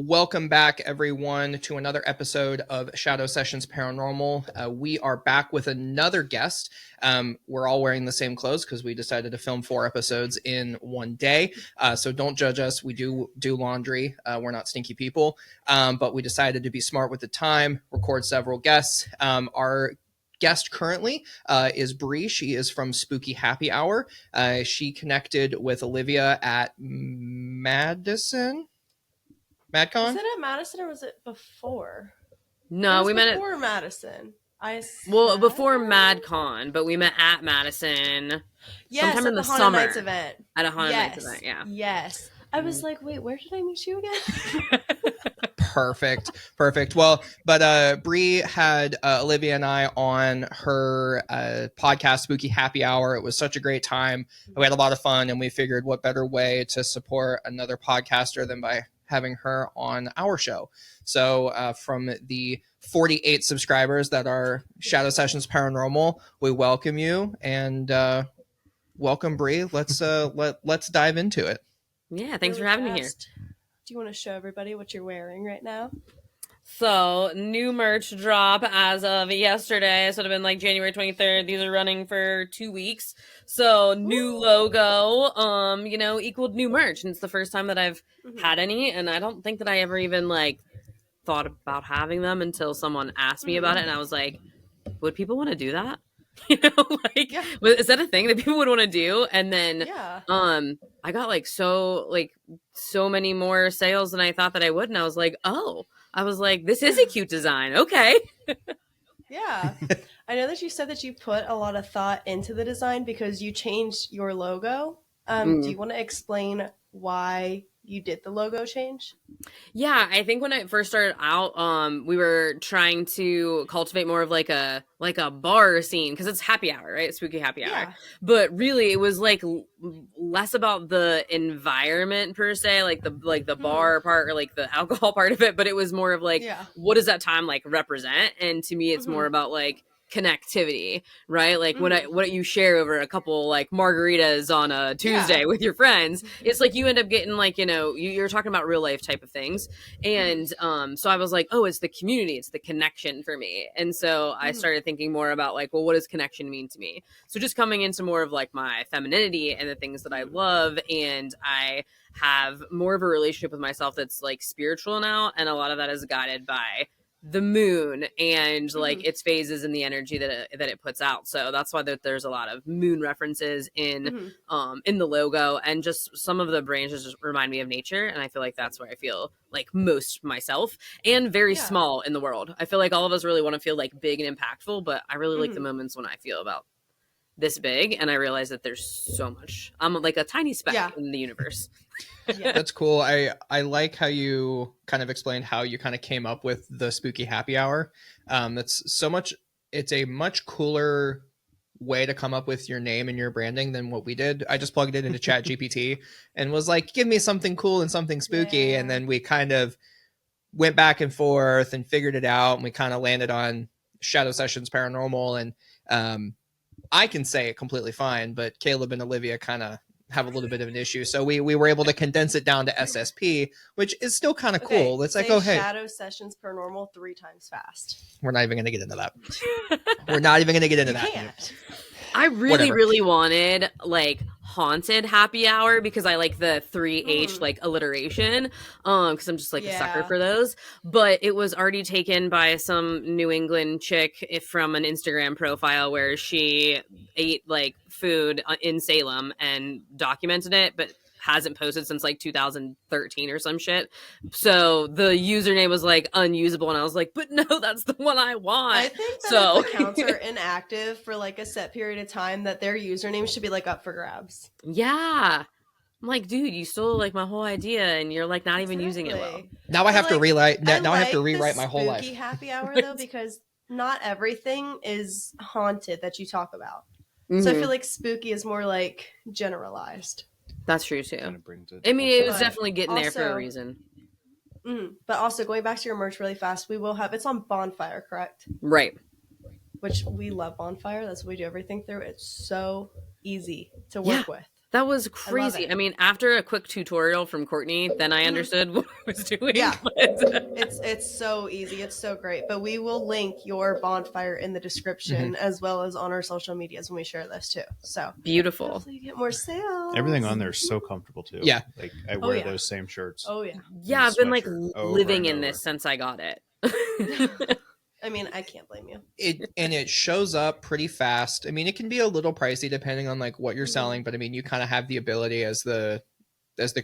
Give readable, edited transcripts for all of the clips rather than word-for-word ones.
Welcome back, everyone, to another episode of Shadow Sessions Paranormal. We are back with another guest. We're all wearing the same clothes because we decided to film 4 episodes in one day. So don't judge us. We do laundry. We're not stinky people. But we decided to be smart with the time, record several guests. Our guest currently is Bree. She is from Spooky Happy Hour. She connected with Olivia at MadCon? Was it at Madison or was it before? No, we met before Madison. Before MadCon, but we met at Madison. Yes, sometime in the Haunted summer. Nights event. At a Haunted Nights event, yeah. Yes. I was like, wait, where did I meet you again? Perfect. Well, but Bree had Olivia and I on her podcast, Spooky Happy Hour. It was such a great time. We had a lot of fun, and we figured what better way to support another podcaster than by having her on our show. So from the 48 subscribers that are Shadow Sessions Paranormal, we welcome you, and welcome, Bree. Let's dive into it. Yeah, thanks for having me here. Do you want to show everybody what you're wearing right now? So, new merch drop as of yesterday. So it would have been like January 23rd. These are running for 2 weeks. So, new logo, equaled new merch. And it's the first time that I've had any. And I don't think that I ever even thought about having them until someone asked me about it. And I was like, would people want to do that? Is that a thing that people would want to do? And then I got so many more sales than I thought that I would, and I was like, this is a cute design. Okay. Yeah. I know that you said that you put a lot of thought into the design because you changed your logo. Do you want to explain why you did the logo change? Yeah, I think when I first started out, we were trying to cultivate more of like a bar scene because it's happy hour, right? Spooky happy hour. Yeah. But really, it was less about the environment per se, like the bar part or like the alcohol part of it. But it was more of what does that time represent? And to me, it's more about connectivity, right? What you share over a couple margaritas on a Tuesday with your friends, it's you end up getting you're talking about real life type of things. And so I was like, oh, it's the community, it's the connection for me. And so I started thinking more about what does connection mean to me? So just coming into more of my femininity and the things that I love, and I have more of a relationship with myself that's spiritual now, and a lot of that is guided by the moon and its phases and the energy that it puts out. So that's why there's a lot of moon references in the logo, and just some of the branches just remind me of nature, and I feel that's where I feel most myself, and very small in the world. I feel all of us really want to feel big and impactful, but I really like the moments when I feel about this big, and I realize that there's so much. I'm a tiny speck in the universe. Yeah. That's cool. I like how you kind of explained how you kind of came up with the Spooky Happy Hour. It's a much cooler way to come up with your name and your branding than what we did. I just plugged it into Chat GPT and was like, give me something cool and something spooky. And then we kind of went back and forth and figured it out, and we kind of landed on Shadow Sessions Paranormal. And I can say it completely fine, but Caleb and Olivia kind of have a little bit of an issue. So we were able to condense it down to SSP, which is still kind of cool. It's hey. Shadow Sessions Paranormal 3 times fast. We're not even going to get into that. We're not even going to get into that. Can't. I really wanted haunted happy hour because I like the 3H alliteration because I'm just a sucker for those, but it was already taken by some New England chick from an Instagram profile where she ate food in Salem and documented it, but hasn't posted since 2013 or some shit. So the username was unusable, and I was like, but no, that's the one I want. I think that if the accounts are inactive for a set period of time, that their username should be up for grabs. Yeah. I'm dude, you stole my whole idea, and you're not even using it well. Now I have to rewrite. Now I have to rewrite my whole life. Spooky happy hour though, because not everything is haunted that you talk about. So I feel spooky is more generalized. That's true too. I mean, it was definitely getting there for a reason. But also, going back to your merch really fast, we will have, it's on Bonfire, correct? Right. Which we love Bonfire. That's what we do everything through. It's so easy to work with. That was crazy. I mean, after a quick tutorial from Courtney, then I understood what I was doing. Yeah. It's so easy. It's so great. But we will link your bonfire in the description as well as on our social medias when we share this too. So beautiful. Hopefully you get more sales. Everything on there is so comfortable too. Yeah. Like I wear those same shirts. Oh yeah. Yeah, I've been like living in this since I got it. I mean, I can't blame you. It shows up pretty fast. I mean, it can be a little pricey depending on like what you're selling, but I mean, you kind of have the ability as the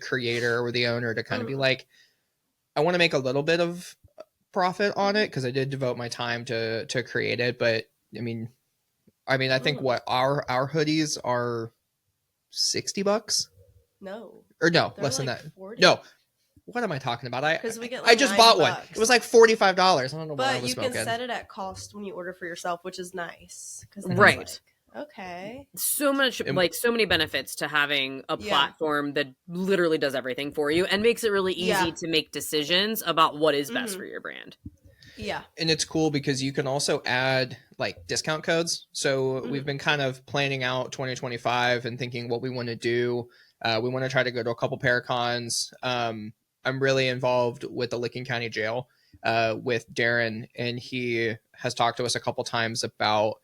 creator or the owner to kind of be like, I want to make a little bit of profit on it because I did devote my time to create it. But I mean, I think what our hoodies are $60. No. Or no, They're less like than that. 40. No. What am I talking about? We get I just bought one. $9. It was like $45. I don't know what I But was you smoking. can set it at cost when you order for yourself, which is nice. Right. Okay. So many benefits to having a platform that literally does everything for you and makes it really easy to make decisions about what is best for your brand. Yeah. And it's cool because you can also add like discount codes. So we've been kind of planning out 2025 and thinking what we want to do. We want to try to go to a couple Paracons. I'm really involved with the Licking County Jail with Darren, and he has talked to us a couple times about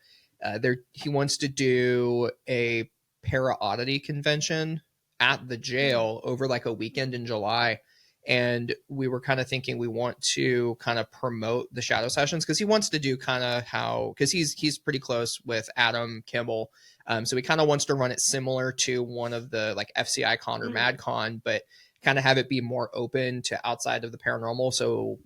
he wants to do a para-oddity convention at the jail over like a weekend in July. And we were kind of thinking we want to kind of promote the shadow sessions because he wants to do kind of because he's pretty close with Adam Kimball. So he kind of wants to run it similar to one of the like FCI Con or MadCon, but kind of have it be more open to outside of the paranormal. So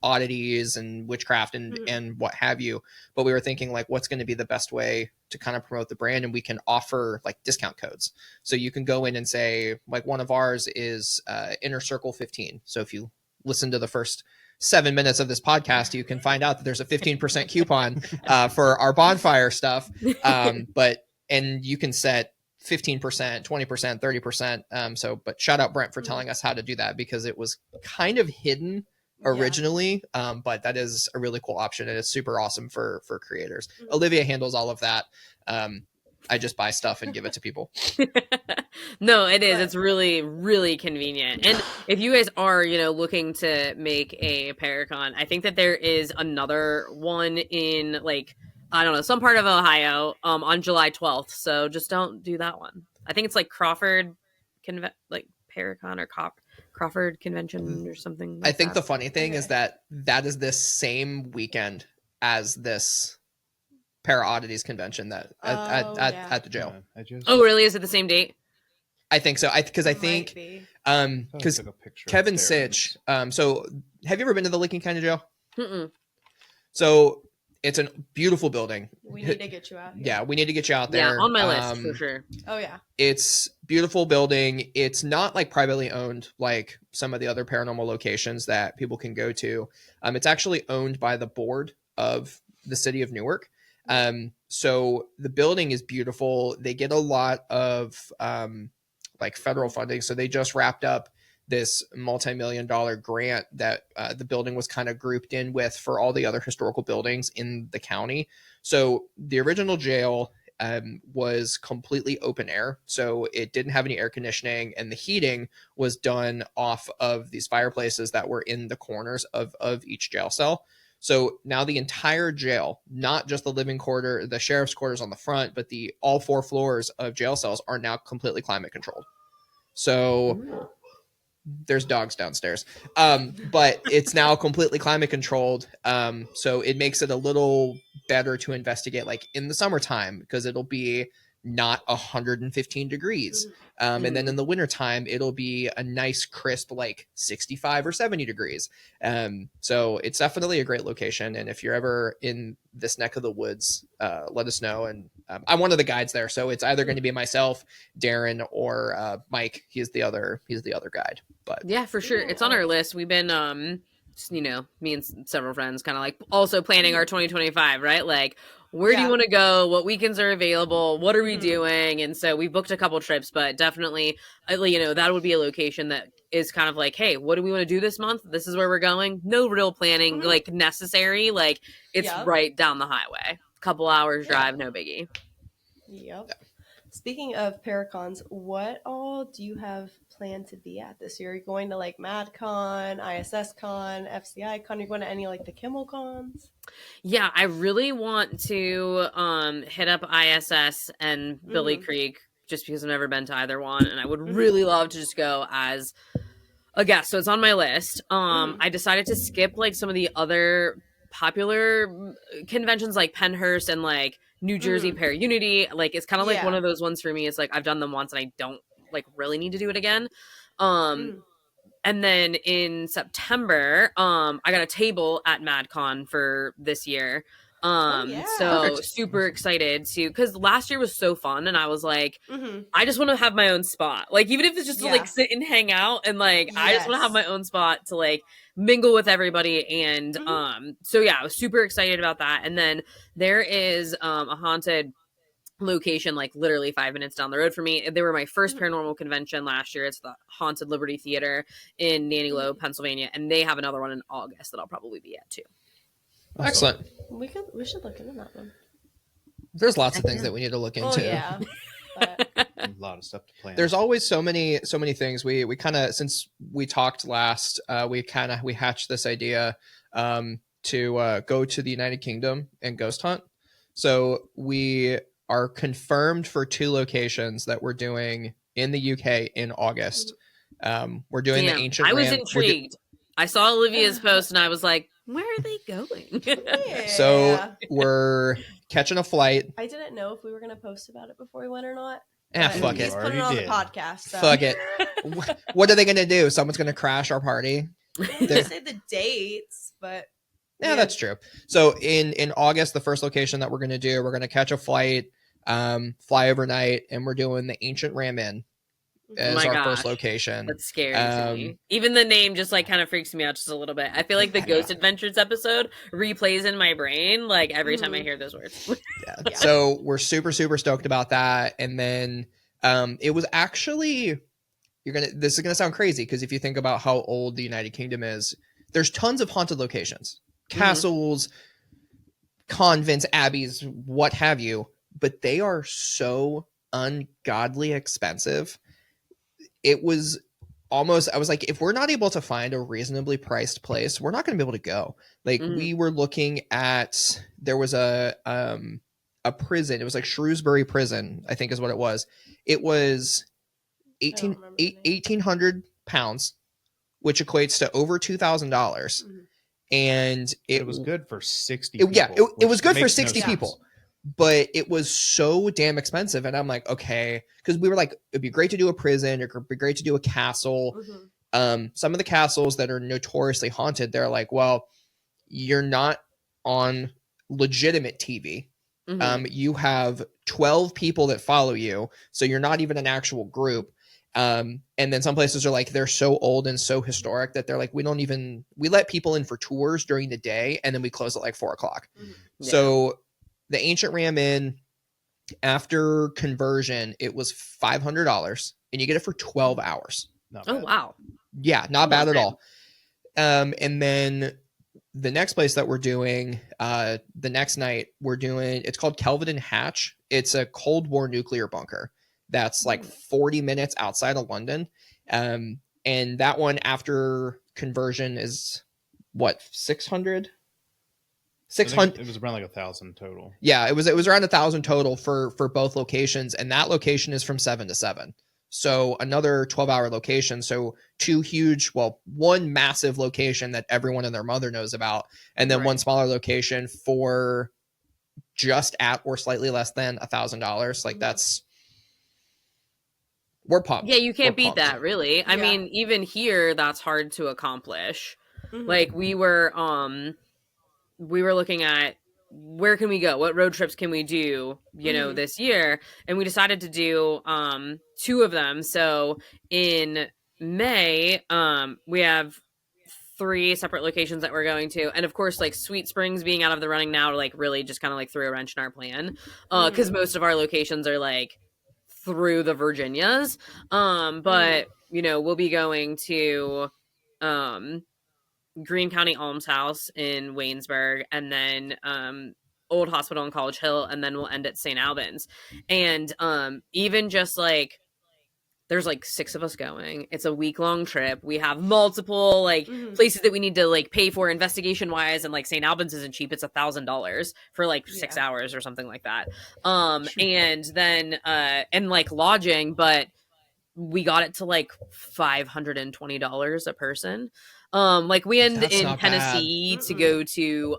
oddities and witchcraft and what have you. But we were thinking like, what's going to be the best way to kind of promote the brand? And we can offer like discount codes. So you can go in and say like one of ours is Inner Circle 15. So if you listen to the first 7 minutes of this podcast, you can find out that there's a 15% coupon for our bonfire stuff. And you can set 15%, 20%, 30%. But shout out Brent for telling us how to do that because it was kind of hidden originally. But that is a really cool option and it's super awesome for creators. Olivia handles all of that. I just buy stuff and give it to people. No, it is. It's really, really convenient. And if you guys are, looking to make a Paracon, I think that there is another one in like, I don't know, some part of Ohio on July 12th. So just don't do that one. I think it's like Crawford, Paracon or Crawford Convention or something. I think the funny thing is that is this same weekend as this Para-Oddities convention that at the jail. Oh, really? Is it the same date? I think so. I think because Kevin Sitch. So have you ever been to the Licking County Jail? Mm-mm. So it's a beautiful building. We need to get you out here. Yeah, we need to get you out there. Yeah, on my list for sure. Oh yeah. It's beautiful building. It's not like privately owned like some of the other paranormal locations that people can go to. It's actually owned by the board of the city of Newark. So the building is beautiful. They get a lot of like federal funding. So they just wrapped up this multi-million-dollar grant that the building was kind of grouped in with for all the other historical buildings in the county. So the original jail was completely open air. So it didn't have any air conditioning and the heating was done off of these fireplaces that were in the corners of each jail cell. So now the entire jail, not just the living quarter, the sheriff's quarters on the front, but all 4 floors of jail cells are now completely climate controlled. So there's dogs downstairs. But it's now completely climate controlled. So it makes it a little better to investigate like in the summertime because it'll be not 115 degrees. And then in the wintertime, it'll be a nice crisp, like 65 or 70 degrees. So it's definitely a great location. And if you're ever in this neck of the woods, let us know. And I'm one of the guides there. So it's either going to be myself, Darren, or Mike. He's the other guide. But yeah, for sure. It's on our list. We've been, me and several friends kind of like also planning our 2025, right? Like, where do you want to go? What weekends are available? What are we doing? And so we booked a couple trips, but definitely, that would be a location that is kind of like, hey, what do we want to do this month? This is where we're going. No real planning like necessary. Like it's right down the highway. Couple hours drive, no biggie. Yep. Speaking of Paracons, what all do you have planned to be at this year? Are you going to like MadCon, ISSCon, FCICon? Are you going to any like the Kimmel cons? Yeah, I really want to hit up ISS and Billy Creek just because I've never been to either one, and I would really love to just go as a guest. So it's on my list. I decided to skip like some of the other popular conventions like Pennhurst and like New Jersey Para Unity. Like it's kind of like one of those ones for me. It's like I've done them once and I don't like really need to do it again. And then in September, I got a table at MadCon for this year. So Perfect. super excited to, because last year was so fun and I was like, I just want to have my own spot. Like, even if it's just to like sit and hang out and like, I just want to have my own spot to like mingle with everybody. And, so yeah, I was super excited about that. And then there is, a haunted location like literally 5 minutes down the road for me. They were my first paranormal convention last year. It's the Haunted Liberty Theater in Nannylow, Pennsylvania, and they have another one in August that I'll probably be at too. Excellent. We should look into that one. There's lots of things that we need to look into. Oh yeah. But A lot of stuff to plan. There's always so many things. We kind of, since we talked last, we hatched this idea to go to the United Kingdom and ghost hunt. So we are confirmed for 2 locations that we're doing in the UK in August. We're doing the Ancient I was Ram. intrigued. I saw Olivia's post and I was like, where are they going? So we're catching a flight. I didn't know if we were going to post about it before we went or not. Fuck it. Just put it on the podcast. So. Fuck it. What are they going to do? Someone's going to crash our party? They say the dates, but... Yeah, that's true. So in August, the first location that we're going to do, we're going to catch a flight, fly overnight, and we're doing the Ancient Ram Inn as our first location. That's scary to me. Even the name just like kind of freaks me out just a little bit. I feel like the Ghost Adventures episode replays in my brain like every time I hear those words. So we're super, super stoked about that. And then it was actually, this is going to sound crazy because if you think about how old the United Kingdom is, there's tons of haunted locations. Castles, convents, abbeys, what have you, but they are so ungodly expensive. It was almost, I was like, if we're not able to find a reasonably priced place, we're not going to be able to go. Like we were looking at, there was a prison. It was like Shrewsbury Prison, I think is what it was. It was 1,800 pounds, which equates to over $2,000. And it was good for 60 people. It was good for 60 people. But it was so damn expensive. And I'm like, okay. Because we were like, it'd be great to do a prison. It'd be great to do a castle. Some of the castles that are notoriously haunted, they're like, well, you're not on legitimate TV. You have 12 people that follow you. So you're not even an actual group. And then some places are like, they're so old and so historic that they're like, we let people in for tours during the day and then we close at like 4:00. So the Ancient Ram Inn, after conversion, it was $500 and you get it for 12 hours. Wow. Yeah, not bad at all. And then the next place that we're doing, the next night we're doing, it's called Kelvedon Hatch. It's a Cold War nuclear bunker. That's like 40 minutes outside of London. And that one after conversion is what, 600? 600. It was around like 1,000 total. Yeah, it was around 1,000 total for both locations. And that location is from 7 to 7. So another 12-hour location. So 2 huge, one massive location that everyone and their mother knows about. And then one smaller location for just at or slightly less than $1,000. Like that's, we're pumped. Yeah, you can't beat that, really. I mean, even here, that's hard to accomplish. Like we were looking at where can we go? What road trips can we do, this year? And we decided to do 2 of them. So in May, we have 3 separate locations that we're going to. And of course, like Sweet Springs being out of the running now to like really just kind of like throw a wrench in our plan. Because most of our locations are like through the Virginias. But we'll be going to Greene County Alms House in Waynesburg, and then Old Hospital in College Hill, and then we'll end at St. Albans. And even just like, there's like 6 of us going. It's a week-long trip. We have multiple like places that we need to like pay for investigation wise, and like St. Albans isn't cheap. It's $1,000 for like 6 hours or something like that. And then and like lodging, but we got it to like $520 a person. Like we end in Tennessee to go to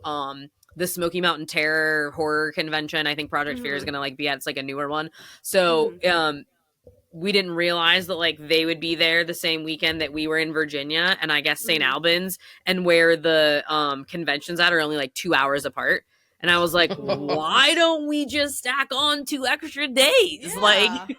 the Smoky Mountain Terror horror convention. I think Project Fear is gonna like be at, it's like a newer one. So we didn't realize that like they would be there the same weekend that we were in Virginia, and I guess St. Albans and where the conventions at are only like 2 hours apart. And I was like, why don't we just stack on 2 extra days? Like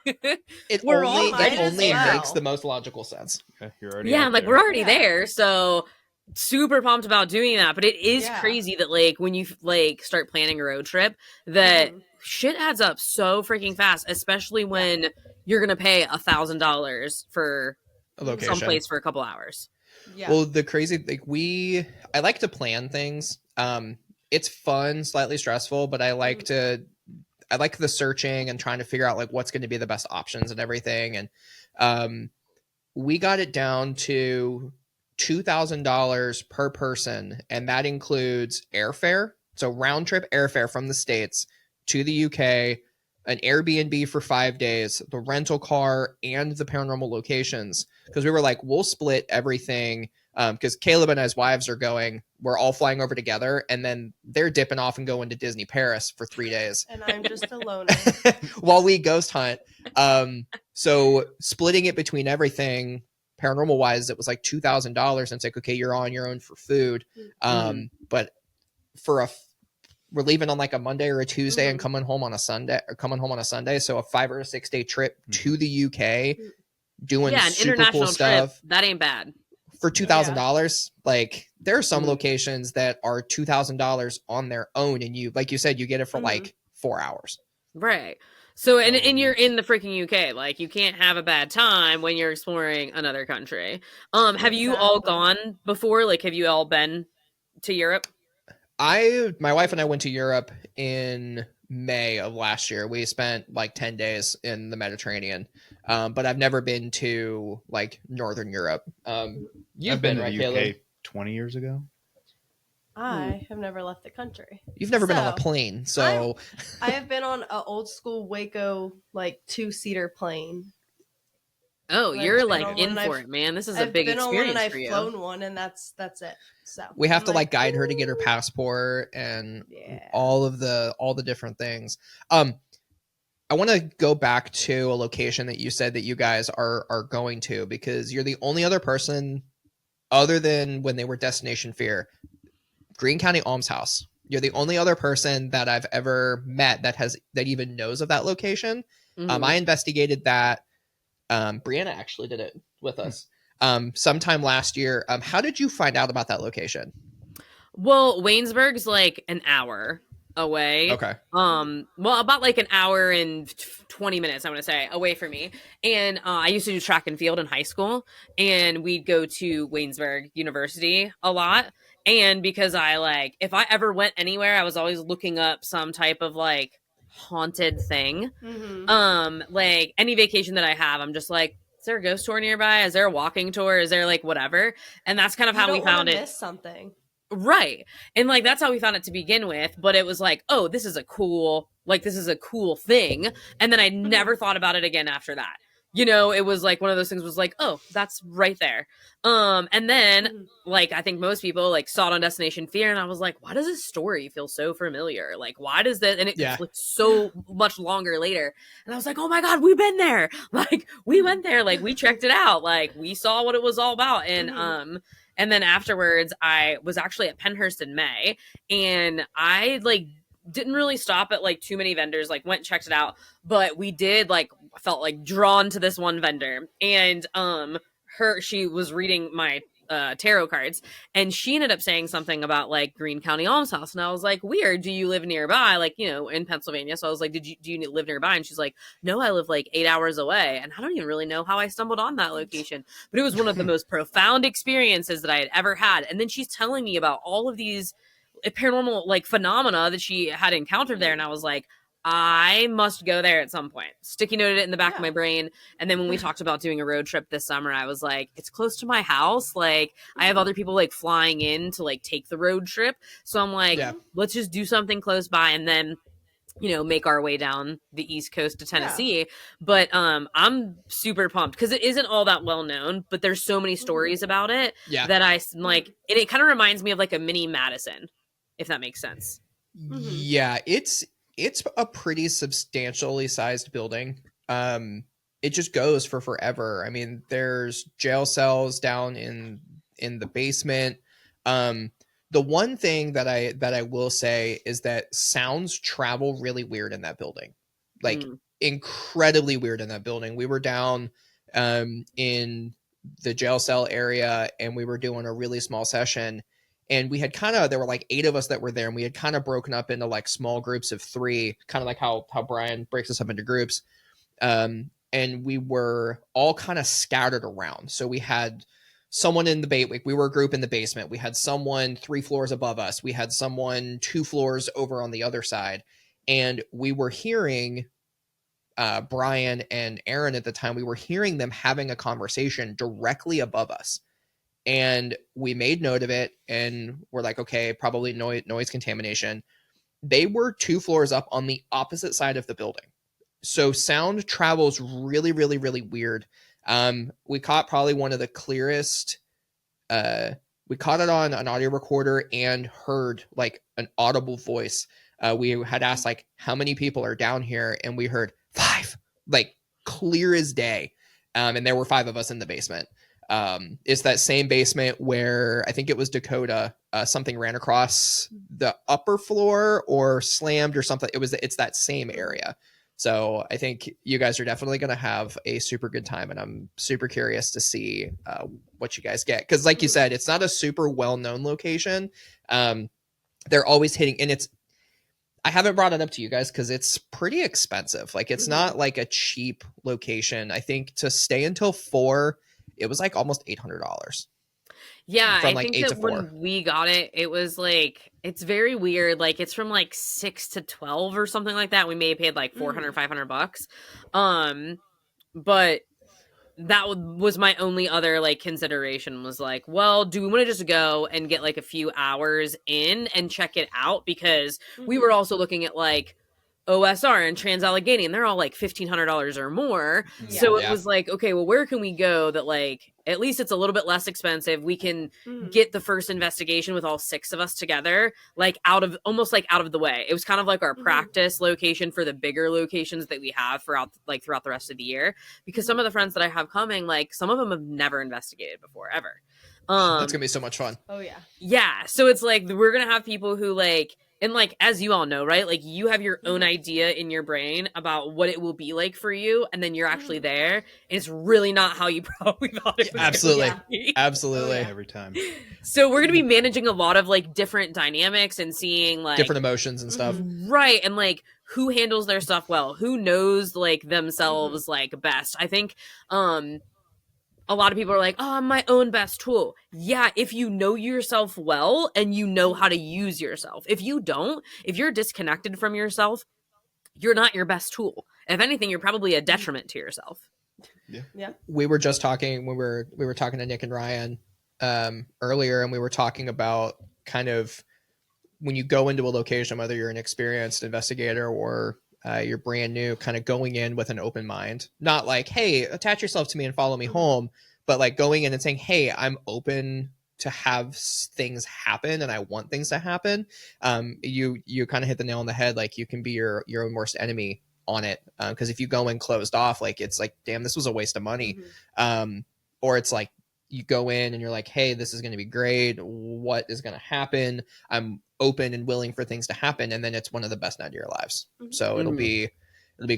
it only makes the most logical sense. I'm like, we're already there. So super pumped about doing that. But it is crazy that like when you like start planning a road trip, that shit adds up so freaking fast, especially when you're gonna pay $1,000 for a location someplace for a couple hours. Well, the crazy I like to plan things. It's fun, slightly stressful, but I like the searching and trying to figure out like what's going to be the best options and everything. And we got it down to $2,000 per person, and that includes airfare, so round trip airfare from the States to the UK, an Airbnb for 5 days, the rental car, and the paranormal locations. Because we were like, we'll split everything. Because Caleb and his wives are going, we're all flying over together, and then they're dipping off and going to Disney Paris for 3 days. And I'm just alone. While we ghost hunt. So splitting it between everything, paranormal wise, it was like $2,000. And it's like, okay, you're on your own for food. But we're leaving on like a Monday or a Tuesday and coming home on a Sunday. So a 5 or a 6 day trip to the UK, doing an super international cool stuff. Trip, that ain't bad. For $2,000, like there are some locations that are $2,000 on their own, and you, like you said, you get it for like 4 hours. Right. So, and you're in the freaking UK, like you can't have a bad time when you're exploring another country. Have you all gone before? Like, have you all been to Europe? My wife and I went to Europe in May of last year. We spent like 10 days in the Mediterranean. But I've never been to like Northern Europe. You've been, to right, the UK Caleb? 20 years ago. I have never left the country. You've never been on a plane, so I have been on an old school Waco like 2-seater plane. Oh, you're like in for it, man. This is a big experience for you. I've flown one, and that's it. So we have to like guide her to get her passport and all the different things. I want to go back to a location that you said that you guys are going to, because you're the only other person, other than when they were Destination Fear, Greene County Almshouse. You're the only other person that I've ever met that even knows of that location. I investigated that. Brianna actually did it with us sometime last year. How did you find out about that location? Well, Waynesburg's like an hour away. Okay. Well, about like an hour and 20 minutes, I want to say, away from me. And I used to do track and field in high school, and we'd go to Waynesburg University a lot. And because if I ever went anywhere, I was always looking up some type of like haunted thing. Like any vacation that I have, I'm just like, is there a ghost tour nearby? Is there a walking tour? Is there like whatever? And that's kind of how we found it. Miss something. Right. And like that's how we found it to begin with, but it was like, oh, this is a cool thing. And then I never thought about it again after that. You know, it was like one of those things was like, oh, that's right there. And then like I think most people like saw it on Destination Fear, and I was like, why does this story feel so familiar? Like, why does that? And it like so much longer later. And I was like, oh my God, we've been there. Like we went there, like we checked it out, like we saw what it was all about. And then afterwards, I was actually at Penhurst in May, and I like didn't really stop at like too many vendors, like went and checked it out, but we did like felt like drawn to this one vendor, and she was reading my tarot cards, and she ended up saying something about like Greene County Almshouse, and I was like, weird, do you live nearby, like, you know, in Pennsylvania? So I was like, do you live nearby? And she's like, no, I live like 8 hours away. And I don't even really know how I stumbled on that location, but it was one of the most profound experiences that I had ever had. And then she's telling me about all of these paranormal like phenomena that she had encountered there. And I was like, I must go there at some point. Sticky noted it in the back of my brain. And then when we talked about doing a road trip this summer, I was like, it's close to my house. Like, I have other people like flying in to like take the road trip. So I'm like, let's just do something close by and then, you know, make our way down the East Coast to Tennessee. Yeah. But I'm super pumped because it isn't all that well known, but there's so many stories about it that I like. And it kind of reminds me of like a mini Madison, if that makes sense. Yeah, it's a pretty substantially sized building. It just goes for forever. I mean, there's jail cells down in the basement. The one thing that I will say is that sounds travel really weird in that building. Like incredibly weird in that building. We were down in the jail cell area and we were doing a really small session. And we had there were like 8 of us that were there, and we had kind of broken up into like small groups of 3, kind of like how Brian breaks us up into groups. And we were all kind of scattered around. So we had someone in the we were a group in the basement. We had someone 3 floors above us. We had someone 2 floors over on the other side. And we were hearing Brian and Aaron at the time, we were hearing them having a conversation directly above us. And we made note of it and we're like, okay, probably noise contamination. They were 2 floors up on the opposite side of the building. So sound travels really, really, really weird. We caught probably one of the clearest, we caught it on an audio recorder and heard like an audible voice. We had asked like, how many people are down here? And we heard 5, like clear as day. And there were 5 of us in the basement. It's that same basement where I think it was Dakota, something ran across the upper floor or slammed or something. It's that same area. So I think you guys are definitely going to have a super good time, and I'm super curious to see what you guys get. Because like you said, it's not a super well-known location. They're always hitting, and I haven't brought it up to you guys because it's pretty expensive. Like it's not like a cheap location. I think to stay until 4, it was like almost $800. Yeah, from I like think 8 that to 4. when we got it, it was like, it's very weird. Like it's from like 6 to 12 or something like that. We may have paid like $400, $500. But that was my only other like consideration was like, well, do we want to just go and get like a few hours in and check it out? Because we were also looking at like OSR and Trans-Allegheny, and they're all like $1,500 or more. So it was like, okay, well, where can we go that like at least it's a little bit less expensive? We can get the first investigation with all 6 of us together, like almost out of the way. It was kind of like our practice location for the bigger locations that we have throughout the rest of the year. Because some of the friends that I have coming, like some of them have never investigated before ever. That's gonna be so much fun. Oh yeah. Yeah. So it's like we're gonna have people who like. And like, as you all know, right? Like you have your own idea in your brain about what it will be like for you. And then you're actually there. And it's really not how you probably thought it was. Absolutely. Absolutely. Every time. So we're going to be managing a lot of like different dynamics and seeing like different emotions and stuff. Right. And like who handles their stuff well, who knows like themselves like best. I think, a lot of people are like, oh, I'm my own best tool. Yeah, if you know yourself well and you know how to use yourself. If you don't, if you're disconnected from yourself, you're not your best tool. If anything, you're probably a detriment to yourself. Yeah. We were just talking when we were talking to Nick and Ryan earlier, and we were talking about kind of when you go into a location, whether you're an experienced investigator or you're brand new, kind of going in with an open mind, not like, hey, attach yourself to me and follow me home, but like going in and saying, hey, I'm open to have things happen and I want things to happen. You kind of hit the nail on the head. Like you can be your own worst enemy on it. Cause if you go in closed off, like, it's like, damn, this was a waste of money. Or it's like, you go in and you're like, hey, this is going to be great. What is going to happen? I'm open and willing for things to happen. And then it's one of the best nights of your lives. So it'll be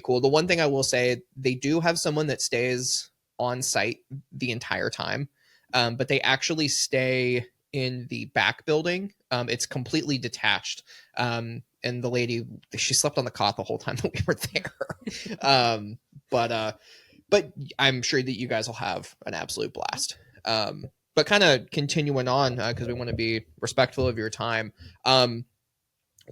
cool. The one thing I will say, they do have someone that stays on site the entire time. But they actually stay in the back building. It's completely detached. And the lady, she slept on the cot the whole time that we were there. But I'm sure that you guys will have an absolute blast. but kind of continuing on, because we want to be respectful of your time.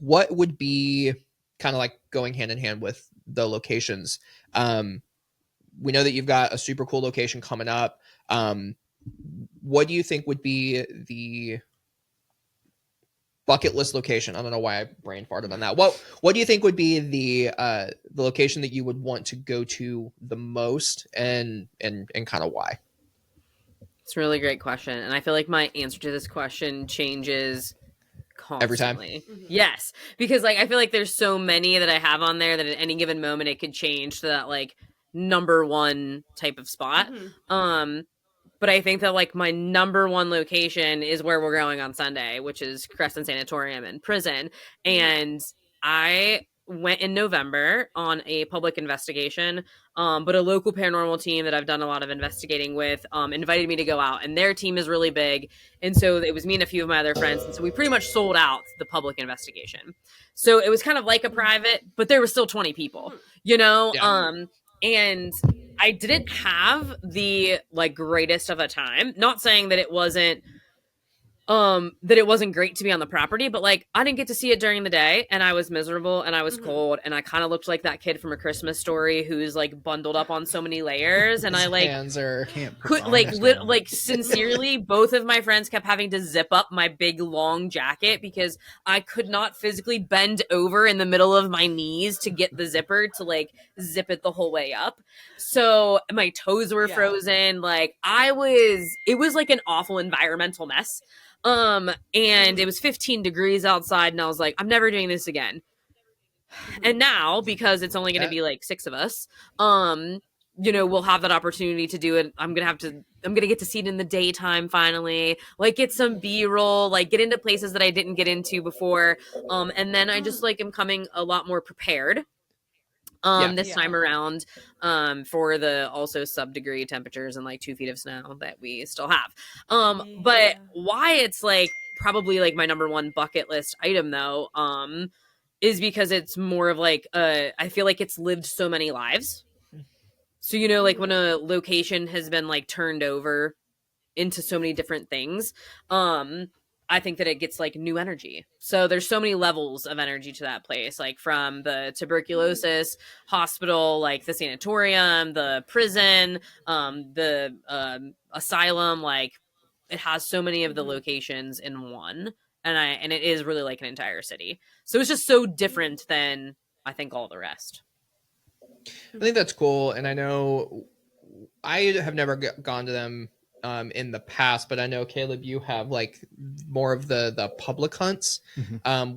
What would be kind of like going hand in hand with the locations? We know that you've got a super cool location coming up. What do you think would be the bucket list location? I don't know why I brain farted on that. What do you think would be the location that you would want to go to the most, and kind of why? It's a really great question, and I feel like my answer to this question changes Every time. constantly. Yes, because like I feel like there's so many that I have on there that at any given moment it could change to that like number one type of spot. But I think that like my number one location is where we're going on Sunday, which is Crescent Sanatorium and Prison. And I went in November on a public investigation, but a local paranormal team that I've done a lot of investigating with invited me to go out, and their team is really big. And so it was me and a few of my other friends. And so we pretty much sold out the public investigation. So it was kind of like a private, but there were still 20 people, you know? Yeah. And I didn't have the like greatest of a time. Not saying that it wasn't great to be on the property, but like I didn't get to see it during the day, and I was miserable and I was cold, and I kind of looked like that kid from A Christmas Story who's like bundled up on so many layers, and I like hands are could like sincerely both of my friends kept having to zip up my big long jacket because I could not physically bend over in the middle of my knees to get the zipper to like zip it the whole way up. So my toes were frozen. Like it was like an awful environmental mess. And it was 15 degrees outside, and I was like, I'm never doing this again. And now, because it's only going to be like 6 of us, you know, we'll have that opportunity to do it. I'm going to get to see it in the daytime finally, like get some B-roll, like get into places that I didn't get into before. And then I just like am coming a lot more prepared. This time around, for the also sub-degree temperatures and like 2 feet of snow that we still have. But why it's like probably like my number one bucket list item though, is because it's more of like, I feel like it's lived so many lives. So, you know, like when a location has been like turned over into so many different things, I think that it gets like new energy. So there's so many levels of energy to that place, like from the tuberculosis hospital, like the sanatorium, the prison, the asylum. Like it has so many of the locations in one, and it is really like an entire city. So it's just so different than I think all the rest. I think that's cool, and I know I have never gone to them in the past, but I know Caleb, you have like more of the public hunts,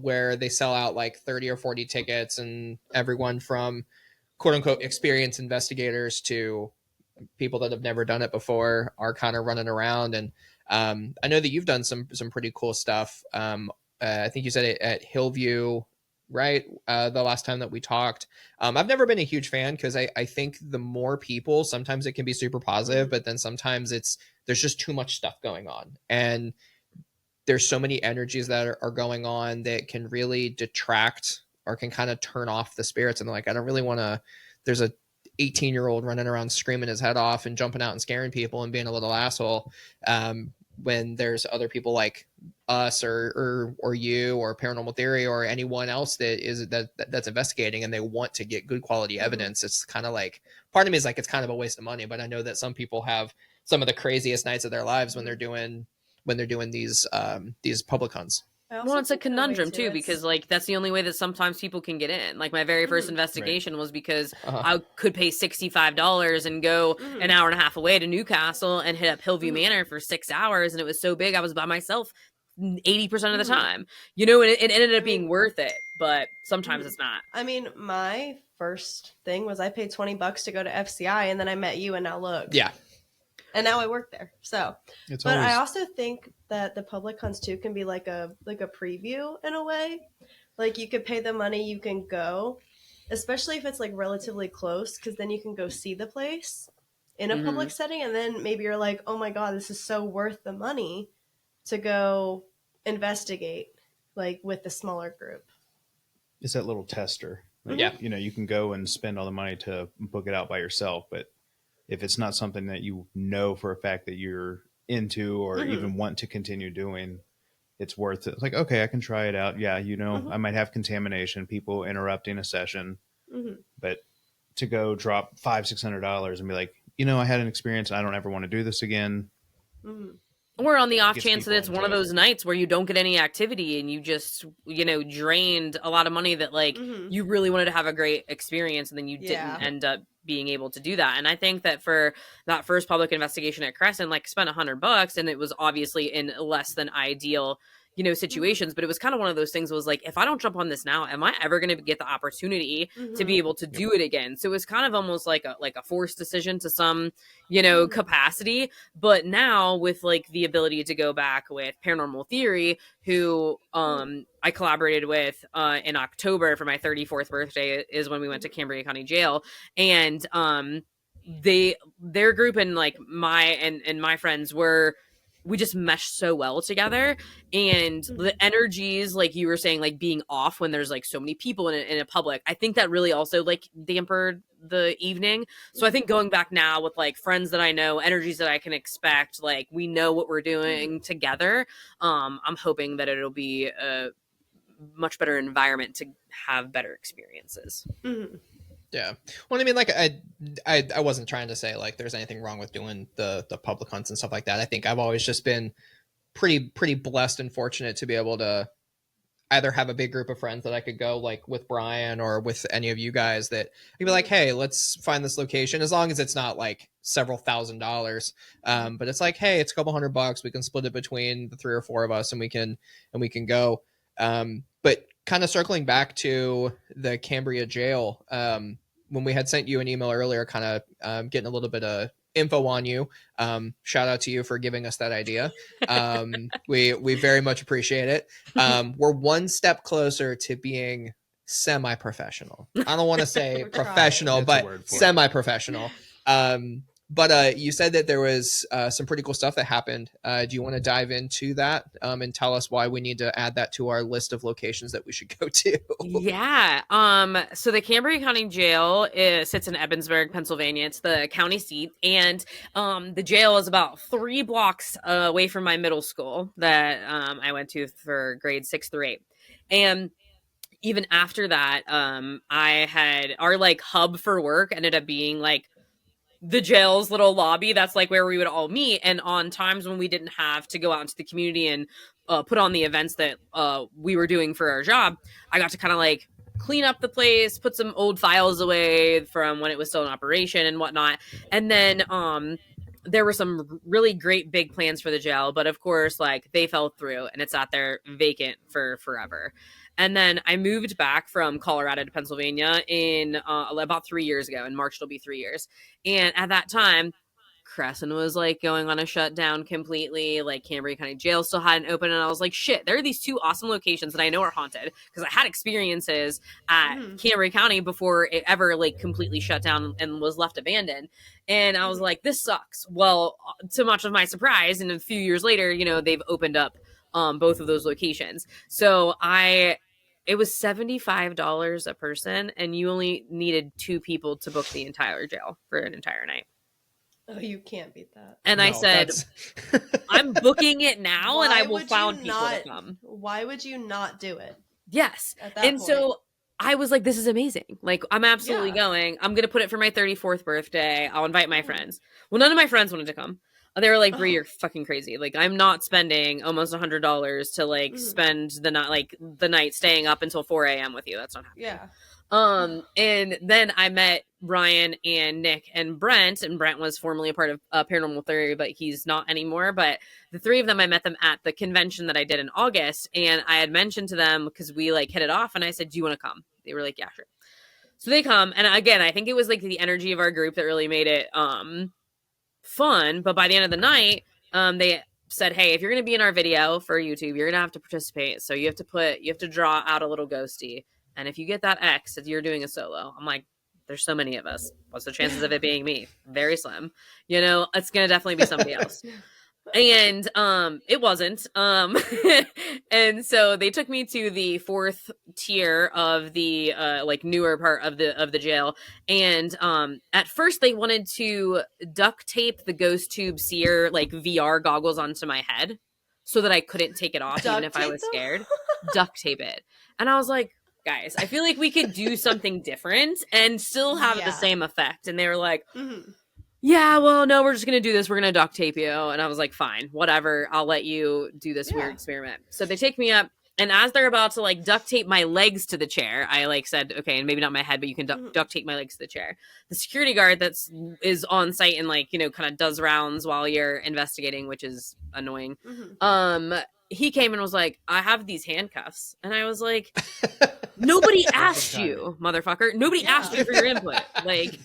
where they sell out like 30 or 40 tickets, and everyone from quote unquote experienced investigators to people that have never done it before are kind of running around. And I know that you've done some pretty cool stuff. I think you said it at Hillview, right? The last time that we talked. I've never been a huge fan because I think the more people, sometimes it can be super positive, but then sometimes there's just too much stuff going on. And there's so many energies that are going on that can really detract or can kind of turn off the spirits. And like, I don't really want to, there's a 18-year-old running around screaming his head off and jumping out and scaring people and being a little asshole. When there's other people like us or you or Paranormal Theory or anyone else that's investigating and they want to get good quality evidence, it's kind of like, part of me is like, it's kind of a waste of money, but I know that some people have some of the craziest nights of their lives when they're doing these public hunts. Well, it's a conundrum too, because like that's the only way that sometimes people can get in. Like my very first investigation was because I could pay $65 and go an hour and a half away to Newcastle and hit up Hillview Manor for 6 hours, and it was so big I was by myself 80% of the time. You know, and it ended up being worth it, but sometimes it's not. I mean, my first thing was I paid $20 to go to FCI, and then I met you, and now look. Yeah. And now I work there. So, I also think that the public hunts too can be like a preview in a way. Like you could pay the money, you can go, especially if it's like relatively close, because then you can go see the place in a public setting, and then maybe you're like, oh my god, this is so worth the money to go investigate, like with the smaller group. It's that little tester. Like, you know, you can go and spend all the money to book it out by yourself, but if it's not something that you know for a fact that you're into or even want to continue doing, it's worth it. It's like, okay, I can try it out. Yeah, I might have contamination, people interrupting a session, but to go drop $500-$600 and be like, I had an experience, I don't ever want to do this again. Or on the off chance that it's one of those nights where you don't get any activity and you just, drained a lot of money that like you really wanted to have a great experience and then you didn't end up being able to do that. And I think that for that first public investigation at Crescent, like spent $100 and it was obviously in less than ideal situations, but it was kind of one of those things was like, if I don't jump on this now, am I ever going to get the opportunity to be able to do it again? So it was kind of almost like a forced decision to some, capacity. But now with like the ability to go back with Paranormal Theory, who I collaborated with in October for my 34th birthday is when we went to Cambria County Jail. And their group and like my friends we just meshed so well together, and the energies, like you were saying, like being off when there's like so many people in a public, I think that really also like dampened the evening. So I think going back now with like friends that I know, energies that I can expect, like we know what we're doing together. I'm hoping that it'll be a much better environment to have better experiences. Yeah. Well, I mean, like I wasn't trying to say like there's anything wrong with doing the public hunts and stuff like that. I think I've always just been pretty blessed and fortunate to be able to either have a big group of friends that I could go like with Brian or with any of you guys that you'd be like, hey, let's find this location, as long as it's not like several $1,000s. But it's like, hey, it's a couple $100. We can split it between the 3 or 4 of us and we can go. But kind of circling back to the Cambria jail, when we had sent you an email earlier, kind of getting a little bit of info on you. Shout out to you for giving us that idea. We very much appreciate it. We're one step closer to being semi-professional. I don't want to say professional, but semi-professional. But you said that there was some pretty cool stuff that happened. Do you want to dive into that and tell us why we need to add that to our list of locations that we should go to? Yeah. So the Cambria County Jail sits in Ebensburg, Pennsylvania. It's the county seat. And the jail is about 3 blocks away from my middle school that I went to for grades 6 through 8. And even after that, I had our like hub for work ended up being like the jail's little lobby. That's like where we would all meet. And on times when we didn't have to go out into the community and put on the events that we were doing for our job, I got to kind of like clean up the place, put some old files away from when it was still in operation and whatnot. And then there were some really great big plans for the jail, but of course, like they fell through and it's sat there vacant for forever. And then I moved back from Colorado to Pennsylvania in about 3 years ago. In March, it'll be 3 years. And at that time, Crescent was like going on a shutdown completely. Like Cambria County Jail still hadn't opened. And I was like, shit, there are these 2 awesome locations that I know are haunted. Because I had experiences at Cambria County before it ever like completely shut down and was left abandoned. And I was like, this sucks. Well, to much of my surprise, and a few years later, they've opened up both of those locations. So it was $75 a person, and you only needed 2 people to book the entire jail for an entire night. Oh, you can't beat that. And I said, I'm booking it now, and I will find people to come. Why would you not do it? Yes. And so I was like, this is amazing. Like, I'm absolutely going. I'm going to put it for my 34th birthday. I'll invite my friends. Well, none of my friends wanted to come. They were like, Bree, you're fucking crazy. Like, I'm not spending almost $100 to like spend the night staying up until 4 a.m. with you. That's not happening. Yeah. And then I met Ryan and Nick and Brent was formerly a part of Paranormal Theory, but he's not anymore. But the 3 of them, I met them at the convention that I did in August. And I had mentioned to them because we like hit it off and I said, do you want to come? They were like, yeah, sure. So they come. And again, I think it was like the energy of our group that really made it, fun. But by the end of the night, they said, hey, if you're going to be in our video for YouTube, you're going to have to participate. So you have to draw out a little ghosty. And if you get that X, you're doing a solo. I'm like, there's so many of us. What's the chances of it being me? Very slim. It's going to definitely be somebody else. And it wasn't. And so they took me to the 4th tier of the like newer part of the jail. And at first they wanted to duct tape the ghost tube seer like VR goggles onto my head so that I couldn't take it off even if I was scared. Duct tape it. And I was like, guys, I feel like we could do something different and still have the same effect. And they were like, yeah, well, no, we're just going to do this. We're going to duct tape you. And I was like, fine, whatever. I'll let you do this weird experiment. So they take me up. And as they're about to like duct tape my legs to the chair, I like said, okay, and maybe not my head, but you can duct tape my legs to the chair. The security guard is on site and like, you know, kind of does rounds while you're investigating, which is annoying. He came and was like, I have these handcuffs. And I was like, nobody asked you, motherfucker. Nobody asked you for your input. Like,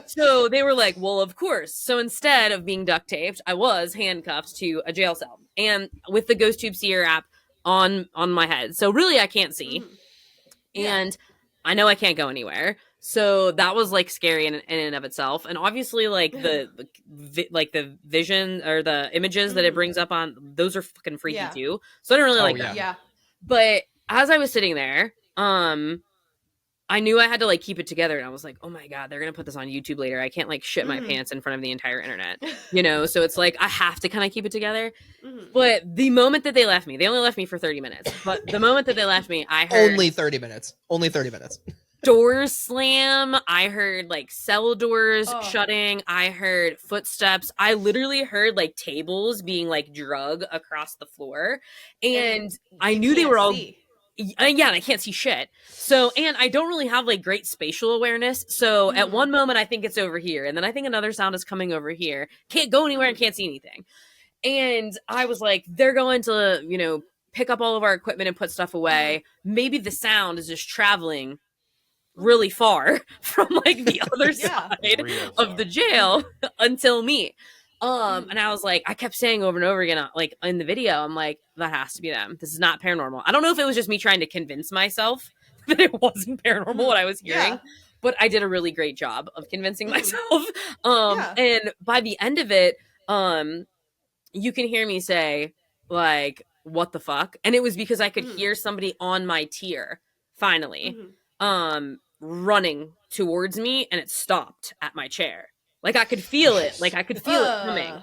so they were like, well, of course. So instead of being duct taped, I was handcuffed to a jail cell and with the Ghost Tube Seer app on my head. So really I can't see. And I know I can't go anywhere. So that was like scary in and of itself. And obviously like the vision or the images that it brings up on those are fucking freaky too. So I don't really like that. Yeah. But as I was sitting there, I knew I had to like keep it together, and I was like, oh my God, they're going to put this on YouTube later. I can't like shit my pants in front of the entire internet, you know? So it's like, I have to kind of keep it together. But the moment that they left me, they only left me for 30 minutes, but the moment that they left me, I heard only 30 minutes, doors slam. I heard like cell doors shutting. I heard footsteps. I literally heard like tables being like drug across the floor. And I knew they were all... Yeah, and I can't see shit. So, and I don't really have like great spatial awareness. So at one moment I think it's over here, and then I think another sound is coming over here. Can't go anywhere and can't see anything. And I was like, they're going to, you know, pick up all of our equipment and put stuff away. Maybe the sound is just traveling really far from like the other side of the jail until me. And I was like, I kept saying over and over again, like in the video, I'm like, that has to be them. This is not paranormal. I don't know if it was just me trying to convince myself that it wasn't paranormal what I was hearing, but I did a really great job of convincing myself. And by the end of it, you can hear me say like, what the fuck? And it was because I could hear somebody on my tier finally, running towards me, and it stopped at my chair. Like I could feel it. Like I could feel it coming.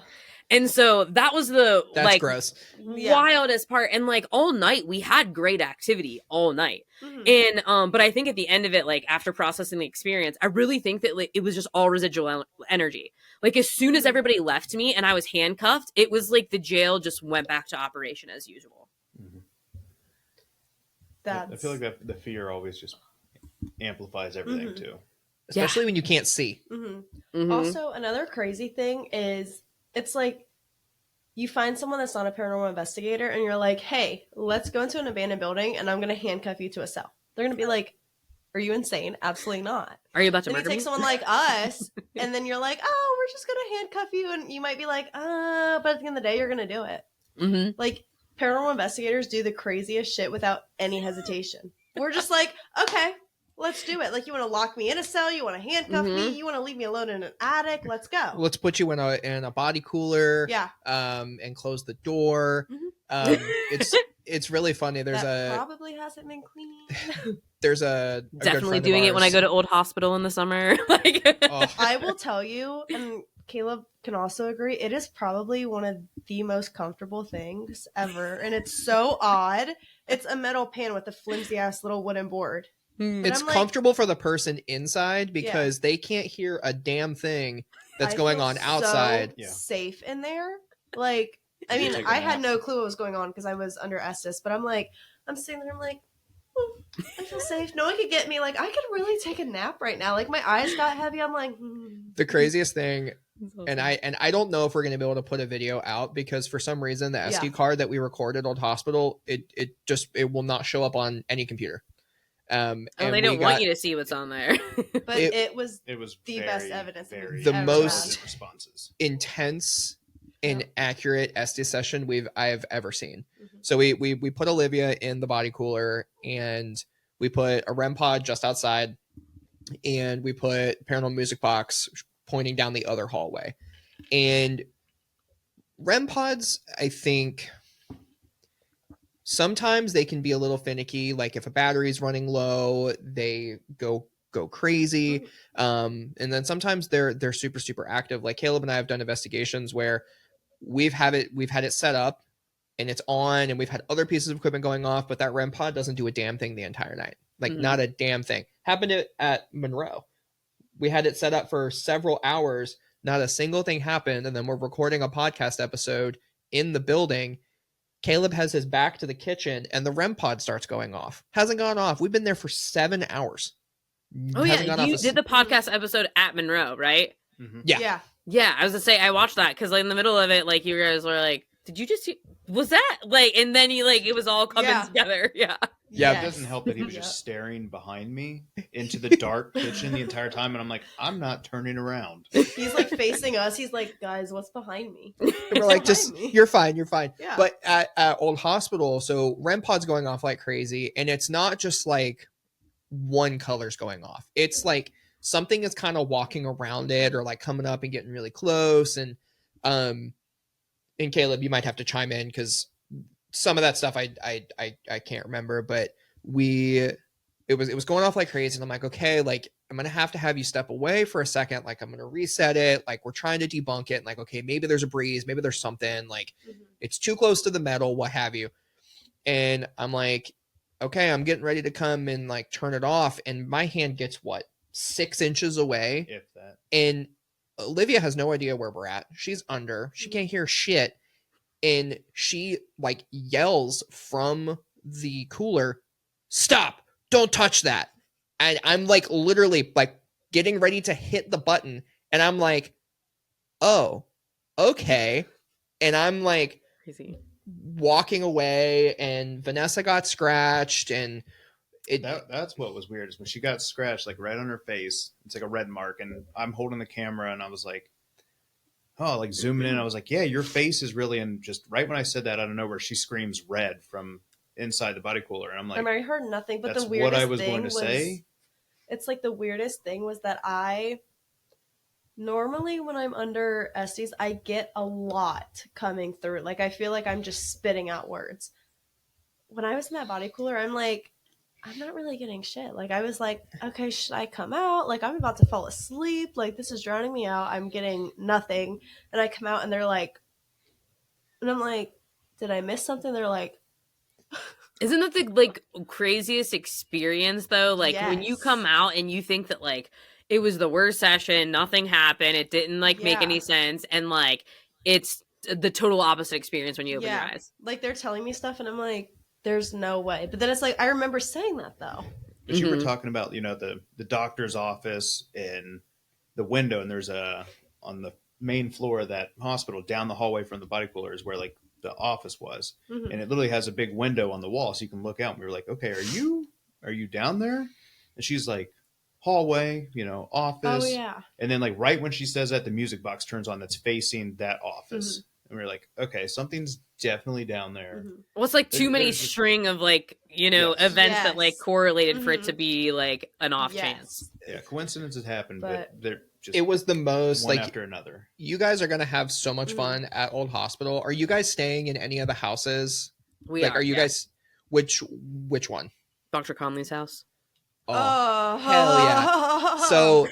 And so that was the like gross. Wildest part. And like all night we had great activity all night. And but I think at the end of it, like after processing the experience, I really think that like, it was just all residual energy. Like as soon as everybody left me and I was handcuffed, it was like the jail just went back to operation as usual. I feel like that the fear always just amplifies everything too. Especially when you can't see. Also, another crazy thing is it's like you find someone that's not a paranormal investigator and you're like, hey, let's go into an abandoned building and I'm going to handcuff you to a cell. They're going to be like, are you insane? Absolutely not. Are you about to then murder you take me? someone like us and then you're like, oh, we're just going to handcuff you. And you might be like, but at the end of the day, you're going to do it. Like paranormal investigators do the craziest shit without any hesitation. We're just like, okay, let's do it. Like, you want to lock me in a cell? You want to handcuff me? You want to leave me alone in an attic? Let's go. Let's put you in a body cooler. Yeah. And close the door. It's really funny. There's probably hasn't been cleaned. There's a definitely doing it when I go to Old Hospital in the summer. Like, I will tell you, and Caleb can also agree, it is probably one of the most comfortable things ever, and it's so odd. It's a metal pan with a flimsy ass little wooden board. It's comfortable for the person inside because they can't hear a damn thing that's going on outside. So safe in there. Like, I mean, I had no clue what was going on because I was under Estes, but I'm sitting there, I'm like, I feel safe. No one could get me. Like, I could really take a nap right now. Like, my eyes got heavy. I'm like, The craziest thing, and I don't know if we're going to be able to put a video out because for some reason the SD card that we recorded Old Hospital, it will not show up on any computer. And they don't want you to see what's on there. But it was the best evidence. The most intense and accurate SD session I've ever seen. So we put Olivia in the body cooler and we put a REM pod just outside and we put paranormal music box pointing down the other hallway. And REM pods, I think sometimes they can be a little finicky. Like if a battery's running low, they go crazy. And then sometimes they're super active. Like Caleb and I have done investigations where we've had it set up and it's on, and we've had other pieces of equipment going off, but that REM pod doesn't do a damn thing the entire night. Like not a damn thing. Happened at Monroe. We had it set up for several hours. Not a single thing happened. And then we're recording a podcast episode in the building. Caleb has his back to the kitchen and the REM pod starts going off. Hasn't gone off. We've been there for 7 hours. Oh yeah, you did the podcast episode at Monroe, right? Mm-hmm. Yeah. I was gonna say I watched that because like in the middle of it, like you guys were like, "Did you just was that like?" And then you like it was all coming together. Yeah. It doesn't help that he was just staring behind me into the dark kitchen the entire time, and I'm like, I'm not turning around. He's like facing us. He's like, guys, what's behind me? And we're like, just you're fine. Yeah. But at Old Hospital, so REM pod's going off like crazy, and it's not just like one color's going off. It's like something is kind of walking around it or like coming up and getting really close. And Caleb, you might have to chime in because some of that stuff I can't remember, but it was going off like crazy. And I'm like, okay, like I'm going to have you step away for a second. Like I'm going to reset it. Like we're trying to debunk it. And like, okay, maybe there's a breeze. Maybe there's something like it's too close to the metal, what have you. And I'm like, okay, I'm getting ready to come and like turn it off. And my hand gets 6 inches away. If that. And Olivia has no idea where we're at. She's under. She can't hear shit. And she like yells from the cooler, "Stop! Don't touch that!" And I'm like literally like getting ready to hit the button, and I'm like, "Oh, okay." And I'm like crazy walking away, and Vanessa got scratched, and that's what was weird is when she got scratched like right on her face. It's like a red mark, and I'm holding the camera, and I was like, like zooming in. I was like, yeah, your face is really, and just right when I said that out of nowhere, she screams red from inside the body cooler. And I'm like, I heard nothing, but that's the weirdest what I was thing going to say. It's like the weirdest thing was that normally when I'm under Estes, I get a lot coming through. Like I feel like I'm just spitting out words. When I was in that body cooler, I'm like, I'm not really getting shit. Like I was like, okay, should I come out? Like I'm about to fall asleep. Like this is drowning me out. I'm getting nothing. And I come out and they're like, and I'm like, did I miss something? They're like, isn't that the like craziest experience though? Like when you come out and you think that like it was the worst session, nothing happened, it didn't like make any sense, and like it's the total opposite experience when you open your eyes. Like they're telling me stuff and I'm like, there's no way. But then it's like I remember saying that though. But you were talking about, the doctor's office and the window, and there's on the main floor of that hospital down the hallway from the body cooler is where like the office was, and it literally has a big window on the wall so you can look out. And we were like, okay, are you down there? And she's like, hallway, office. Oh yeah. And then like right when she says that, the music box turns on that's facing that office. And we were like, okay, something's definitely down there. Well, it's like too many string of like, events that like correlated for it to be like an off chance. Yeah, coincidences happen, but they're just it was the most one like after another. You guys are gonna have so much fun at Old Hospital. Are you guys staying in any of the houses? Are you guys which one? Dr. Conley's house. Oh, hell yeah. So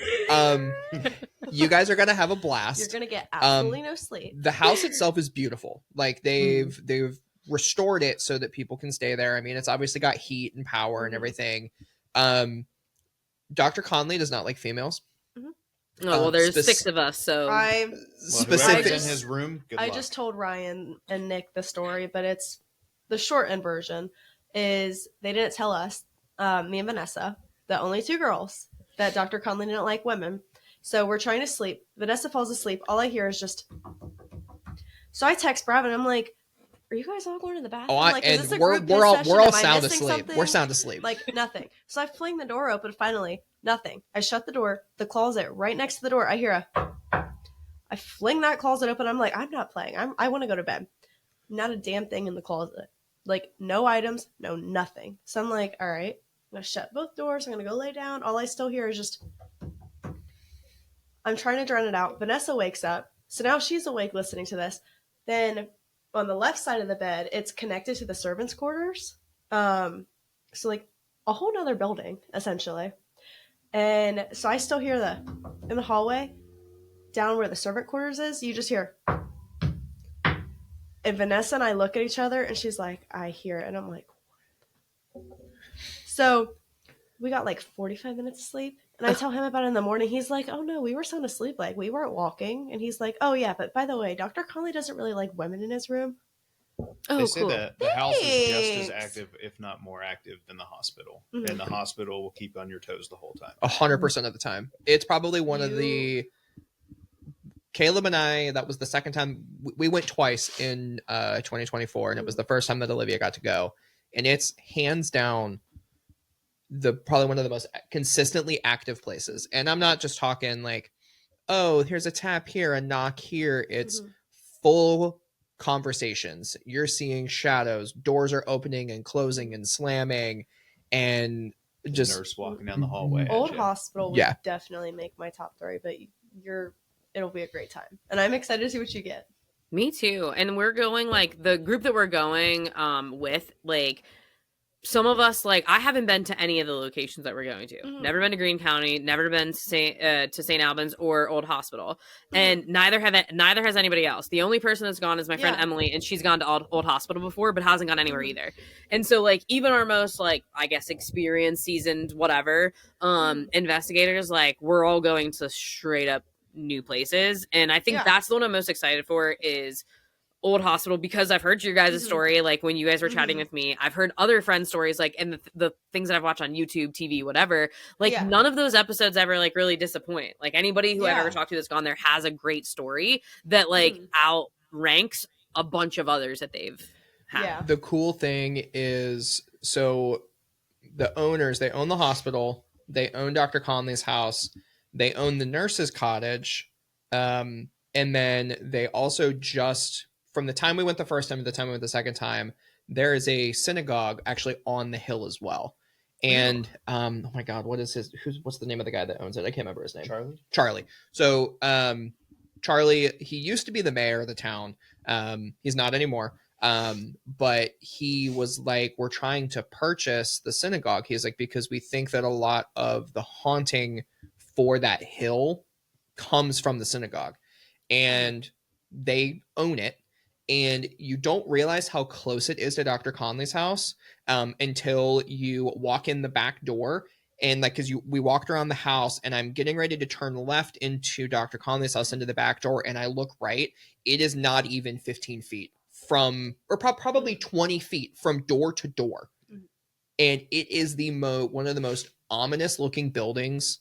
you guys are gonna have a blast. You're gonna get absolutely no sleep. The house itself is beautiful. Like they've restored it so that people can stay there. I mean, it's obviously got heat and power and everything. Dr. Conley does not like females. Oh, well, there's 6 of us, so specific in his room. I just told Ryan and Nick the story, but it's the short end version is they didn't tell us, me and Vanessa, the only 2 girls, that Dr. Conley didn't like women. So we're trying to sleep. Vanessa falls asleep. All I hear is just. So I text Bravin. I'm like, "Are you guys all going to the bathroom? And we're all sound asleep. Something? We're sound asleep. Like nothing." So I fling the door open. Finally, nothing. I shut the door. The closet right next to the door. I hear I fling that closet open. I'm like, I'm not playing. I want to go to bed. Not a damn thing in the closet. Like no items, no nothing. So I'm like, all right. I'm going to shut both doors. I'm going to go lay down. All I still hear is just. I'm trying to drown it out. Vanessa wakes up. So now she's awake listening to this. Then on the left side of the bed, it's connected to the servants' quarters. So like a whole nother building, essentially. And so I still hear in the hallway, down where the servant quarters is, you just hear. And Vanessa and I look at each other, and she's like, I hear it. And I'm like, what? So we got like 45 minutes of sleep. And I tell him about it in the morning. He's like, oh no, we were sound asleep. Like, we weren't walking. And he's like, oh yeah, but by the way, Dr. Conley doesn't really like women in his room. Oh, they say cool. that the house is just as active, if not more active, than the hospital. Mhm. And the hospital will keep you on your toes the whole time. 100% of the time. It's probably one of the... Caleb and I, that was the second time. We went twice in 2024, and it was the first time that Olivia got to go. And it's hands down probably one of the most consistently active places. And I'm not just talking like, oh, here's a tap here, a knock here. It's full conversations. You're seeing shadows. Doors are opening and closing and slamming, and just nurse walking down the hallway. Old hospital would Yeah. definitely make my top 3, but it'll be a great time. And I'm excited to see what you get. Me too. And we're going, like, the group that we're going with, like, some of us, like, I haven't been to any of the locations that we're going to. Never been to Greene County, never been to St. Albans or Old Hospital, and neither has anybody else. The only person that's gone is my friend Emily, and she's gone to Old Hospital before, but hasn't gone anywhere either. And so, like, even our most, like, I guess experienced, seasoned, whatever, investigators, like, we're all going to straight up new places, and I think that's the one I'm most excited for is Old Hospital, because I've heard your guys' story, like when you guys were chatting with me. I've heard other friends' stories, like, and the things that I've watched on YouTube, TV, whatever, like none of those episodes ever like really disappoint. Like anybody who I've ever talked to that's gone there has a great story that like outranks a bunch of others that they've had. The cool thing is, so the owners, they own the hospital, they own Dr. Conley's house, they own the nurse's cottage, and then they also just, from the time we went the first time to the time we went the second time, there is a synagogue actually on the hill as well. And oh my God, what's the name of the guy that owns it? I can't remember his name. Charlie. So Charlie, he used to be the mayor of the town. He's not anymore. But he was like, we're trying to purchase the synagogue. He's like, because we think that a lot of the haunting for that hill comes from the synagogue, and they own it. And you don't realize how close it is to Dr. Conley's house until you walk in the back door. And like, because we walked around the house, and I'm getting ready to turn left into Dr. Conley's house into the back door, and I look right. It is not even 15 feet from, or probably 20 feet from door to door. And it is one of the most ominous looking buildings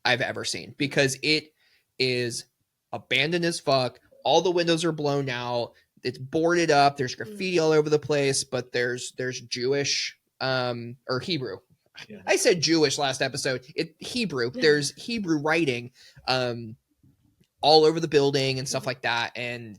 I've ever seen, because it is abandoned as fuck. All the windows are blown out. It's boarded up. There's graffiti all over the place, but there's Jewish or Hebrew. I said Jewish last episode. Hebrew. There's Hebrew writing all over the building and stuff like that. And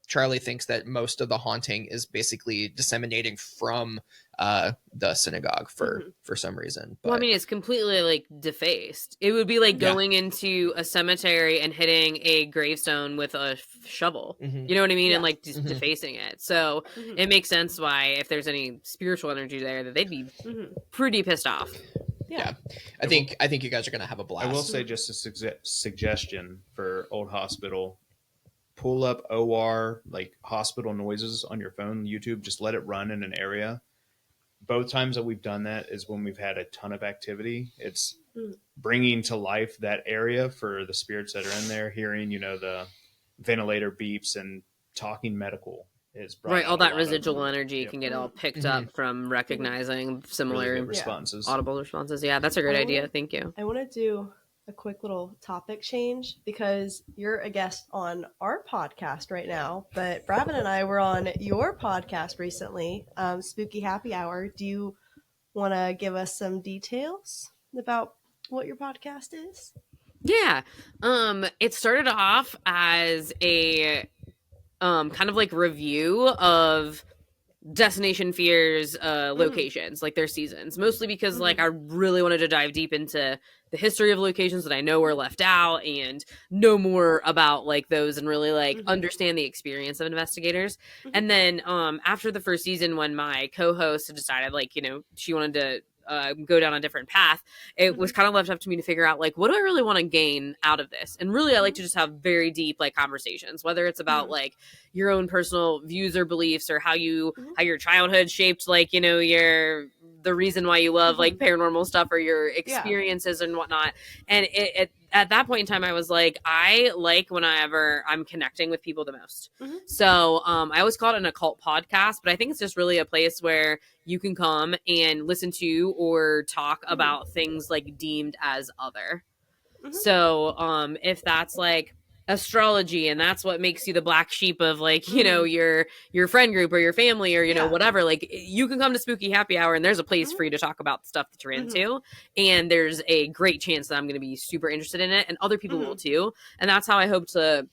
Charlie thinks that most of the haunting is basically disseminating from the synagogue for some reason. But, well, I mean, it's completely like defaced. It would be like going into a cemetery and hitting a gravestone with a shovel. You know what I mean? And like just defacing it. So it makes sense why, if there's any spiritual energy there, that they'd be pretty pissed off. Yeah. I think you guys are going to have a blast. I will say, just a suggestion for Old Hospital: pull up OR, like hospital noises on your phone, YouTube, just let it run in an area. Both times that we've done that is when we've had a ton of activity. It's bringing to life that area for the spirits that are in there, hearing, the ventilator beeps and talking medical. Right, all that residual energy can get all picked up from recognizing similar really responses, audible responses. Yeah, that's a great idea. Thank you. I want to do a quick little topic change, because you're a guest on our podcast right now, but Brabin and I were on your podcast recently, Spooky Happy Hour. Do you want to give us some details about what your podcast is? Yeah. It started off as a kind of like review of Destination Fears locations, like their seasons, mostly because like I really wanted to dive deep into the history of locations that I know were left out and know more about like those and really like understand the experience of investigators. And then after the first season, when my co-host decided like, you know, she wanted to go down a different path, it was kind of left up to me to figure out like, what do I really want to gain out of this? And really I like to just have very deep like conversations, whether it's about like your own personal views or beliefs, or how your childhood shaped like, you know, the reason why you love like paranormal stuff, or your experiences and whatnot. And at that point in time, I was like, I like whenever I'm connecting with people the most. So I always call it an occult podcast, but I think it's just really a place where you can come and listen to or talk about things like deemed as other. So if that's like astrology and that's what makes you the black sheep of like, you know, your friend group or your family or, you know, whatever, like you can come to Spooky Happy Hour and there's a place for you to talk about the stuff that you're into. And there's a great chance that I'm going to be super interested in it, and other people will too. And that's how I hope to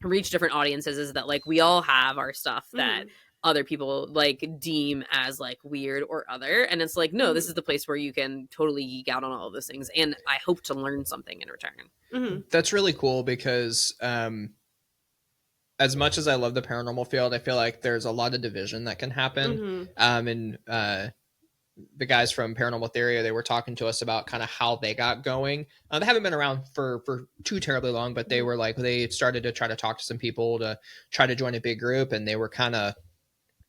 reach different audiences, is that like we all have our stuff that other people like deem as like weird or other, and it's like, no, this is the place where you can totally geek out on all of those things, and I hope to learn something in return. That's really cool, because as much as I love the paranormal field, I feel like there's a lot of division that can happen. And the guys from Paranormal Theory, they were talking to us about kind of how they got going. They haven't been around for too terribly long, but they were like, they started to try to talk to some people to try to join a big group, and they were kind of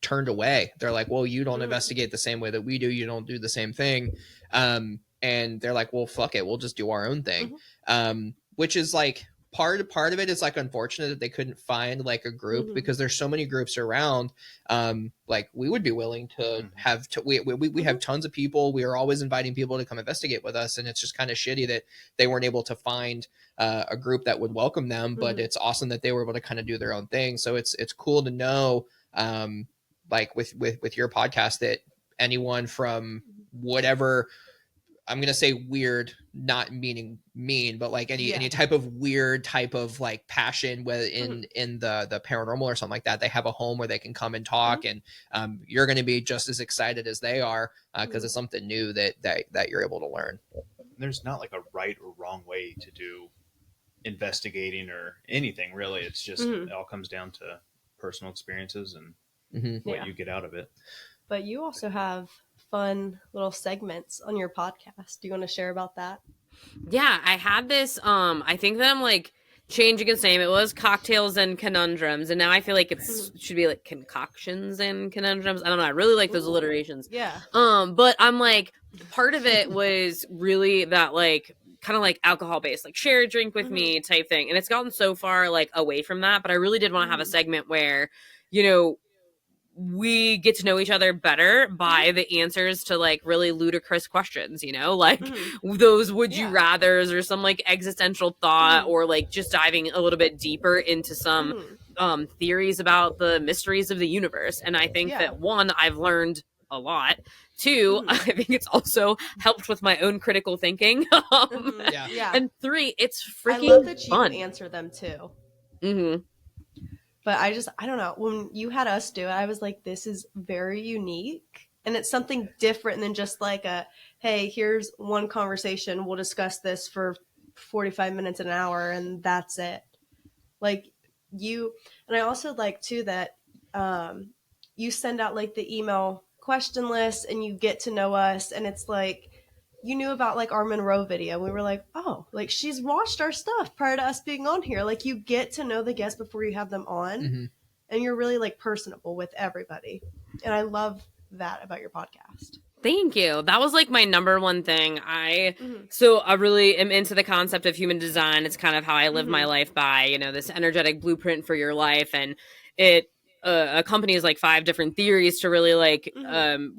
turned away. They're like, well, you don't investigate the same way that we do. You don't do the same thing. And they're like, well, fuck it. We'll just do our own thing. Which is like, part of it is like unfortunate that they couldn't find like a group, because there's so many groups around. Like we would be willing to have we have tons of people. We are always inviting people to come investigate with us. And it's just kind of shitty that they weren't able to find a group that would welcome them, but it's awesome that they were able to kind of do their own thing. So it's cool to know, like with your podcast, that anyone from whatever, I'm going to say weird, not meaning mean, but like any type of weird type of like passion, whether in the paranormal or something like that, they have a home where they can come and talk, and you're going to be just as excited as they are, because it's something new that you're able to learn. There's not like a right or wrong way to do investigating or anything, really. It's just it all comes down to personal experiences and what you get out of it. But you also have fun little segments on your podcast. Do you want to share about that? Yeah, I had this, I think that I'm like changing its name. It was Cocktails and Conundrums, and now I feel like it should be like Concoctions and Conundrums. I don't know. I really like those alliterations. Yeah. But I'm like, part of it was really that like kind of like alcohol based, like share a drink with me type thing. And it's gotten so far like away from that, but I really did want to have a segment where, you know, we get to know each other better by the answers to like really ludicrous questions, you know, like those would you rathers, or some like existential thought, or like just diving a little bit deeper into some theories about the mysteries of the universe. And I think that, one, I've learned a lot. Two, I think it's also helped with my own critical thinking. And three, it's freaking I love that you fun. answer them too. But I don't know. When you had us do it, I was like, this is very unique. And it's something different than just like hey, here's one conversation. We'll discuss this for 45 minutes, an hour, and that's it. Like you, and I also like too that you send out like the email question list and you get to know us. And it's like, you knew about like our Monroe video. We were like, oh, like she's watched our stuff prior to us being on here. Like you get to know the guests before you have them on, and you're really like personable with everybody. And I love that about your podcast. Thank you. That was like my number one thing. So I really am into the concept of human design. It's kind of how I live my life by, you know, this energetic blueprint for your life. And it accompanies like 5 different theories to really like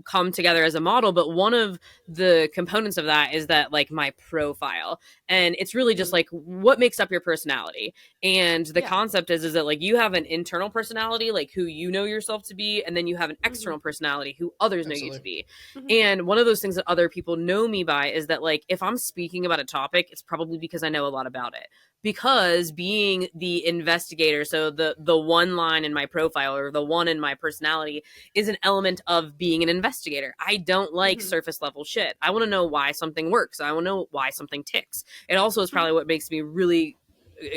come together as a model. But one of the components of that is that like my profile, and it's really just like what makes up your personality. And the concept is that like you have an internal personality, like who you know yourself to be, and then you have an external personality who others know you to be. And one of those things that other people know me by is that like if I'm speaking about a topic, it's probably because I know a lot about it. because being the investigator, so the one line in my profile or the one in my personality is an element of being an investigator. I don't like surface level shit. I want to know why something works. I want to know why something ticks. It also is probably what makes me really,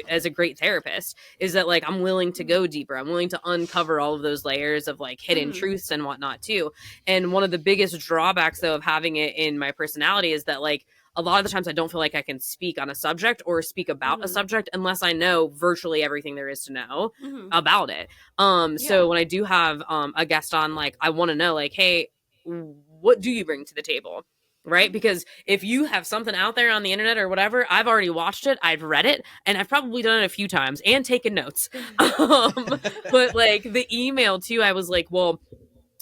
as a great therapist, is that like I'm willing to go deeper. I'm willing to uncover all of those layers of like hidden truths and whatnot too. And one of the biggest drawbacks though of having it in my personality is that like a lot of the times I don't feel like I can speak on a subject or speak about a subject unless I know virtually everything there is to know about it. So when I do have a guest on, like I want to know like, hey, what do you bring to the table? Right? Because if you have something out there on the internet or whatever, I've already watched it, I've read it, and I've probably done it a few times and taken notes. But like the email too, I was like, well,